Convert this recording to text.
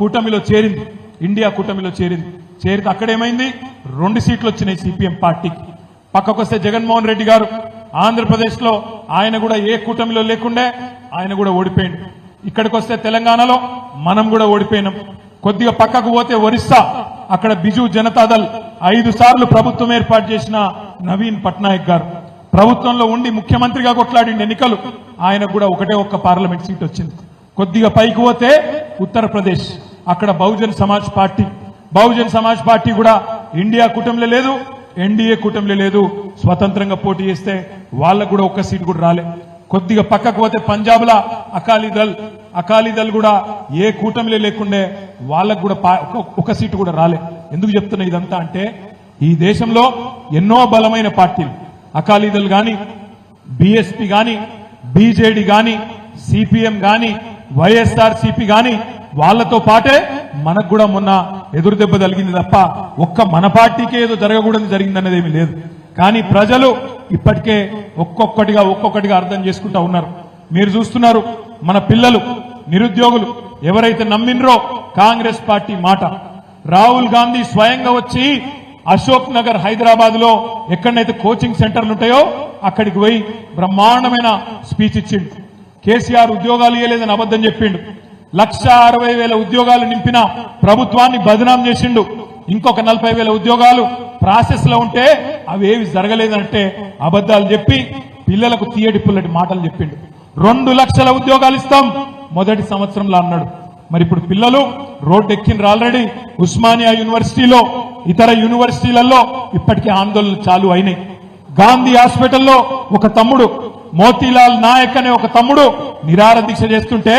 కూటమిలో చేరింది, ఇండియా కూటమిలో చేరితే అక్కడేమైంది, 2 సీట్లు వచ్చినాయి సిపిఎం పార్టీకి. పక్కకొస్తే జగన్మోహన్ రెడ్డి గారు ఆంధ్రప్రదేశ్ లో ఆయన కూడా ఏ కూటమిలో లేకుండే ఆయన కూడా ఓడిపోయింది. ఇక్కడికి వస్తే తెలంగాణలో మనం కూడా ఓడిపోయినాం. కొద్దిగా పక్కకు పోతే ఒరిస్సా, అక్కడ బిజు జనతాదళ్ 5 సార్లు ప్రభుత్వం ఏర్పాటు చేసిన నవీన్ పట్నాయక్ గారు ప్రభుత్వంలో ఉండి ముఖ్యమంత్రిగా కొట్లాడిన ఎన్నికలు, ఆయనకు కూడా ఒక్క పార్లమెంట్ సీట్ వచ్చింది. కొద్దిగా పైకి పోతే ఉత్తరప్రదేశ్, అక్కడ బహుజన్ సమాజ్ పార్టీ కూడా ఇండియా కూటమిలో లేదు, ఎన్డీఏ కూటమిలో లేదు, స్వతంత్రంగా పోటీ చేస్తే వాళ్ళకు కూడా 1 సీట్ కూడా రాలే. కొద్దిగా పక్కకు పోతే పంజాబ్ లా అకాలీదళ్ కూడా ఏ కూటమిలో లేకుండే వాళ్ళకు కూడా 1 సీటు కూడా రాలే. ఎందుకు చెప్తున్నా ఇదంతా అంటే, ఈ దేశంలో ఎన్నో బలమైన పార్టీలు, అకాలీదళ్ గాని, బీఎస్పీ గాని, బీజేడీ గాని, సిపిఎం గాని, వైఎస్ఆర్సీపీ గాని, వాళ్లతో పాటే మనకు కూడా మొన్న ఎదురు దెబ్బ తగిలింది తప్ప మన పార్టీకే ఏదో జరగకూడదు జరిగిందనేది ఏమీ లేదు. కానీ ప్రజలు ఇప్పటికే ఒక్కొక్కటిగా అర్థం చేసుకుంటా ఉన్నారు. మీరు చూస్తున్నారు, మన పిల్లలు, నిరుద్యోగులు ఎవరైతే నమ్మినరో కాంగ్రెస్ పార్టీ మాట, రాహుల్ గాంధీ స్వయంగా వచ్చి అశోక్ నగర్ హైదరాబాద్ లో ఎక్కడైతే కోచింగ్ సెంటర్లు ఉంటాయో అక్కడికి పోయి బ్రహ్మాండమైన స్పీచ్ ఇచ్చిండు. కేసీఆర్ ఉద్యోగాలు ఇవ్వలేదని అబద్ధం చెప్పిండు. 1,60,000 ఉద్యోగాలు నింపిన ప్రభుత్వాన్ని బదనాం చేసిండు. ఇంకొక 40,000 ఉద్యోగాలు ప్రాసెస్ లో ఉంటే అవి ఏవి జరగలేదంటే అబద్దాలు చెప్పి పిల్లలకు తీయటి పుల్లటి మాటలు చెప్పిండు. 2 లక్షల ఉద్యోగాలు ఇస్తాం మొదటి సంవత్సరంలో అన్నాడు. మరి ఇప్పుడు పిల్లలు రోడ్డు ఎక్కిండ్రు ఆల్రెడీ. ఉస్మానియా యూనివర్సిటీలో, ఇతర యూనివర్సిటీలలో ఇప్పటికే ఆందోళనలు చాలు అయినాయి. గాంధీ హాస్పిటల్లో ఒక తమ్ముడు, మోతీలాల్ నాయక్ అనే ఒక తమ్ముడు నిరాహార దీక్ష చేస్తుంటే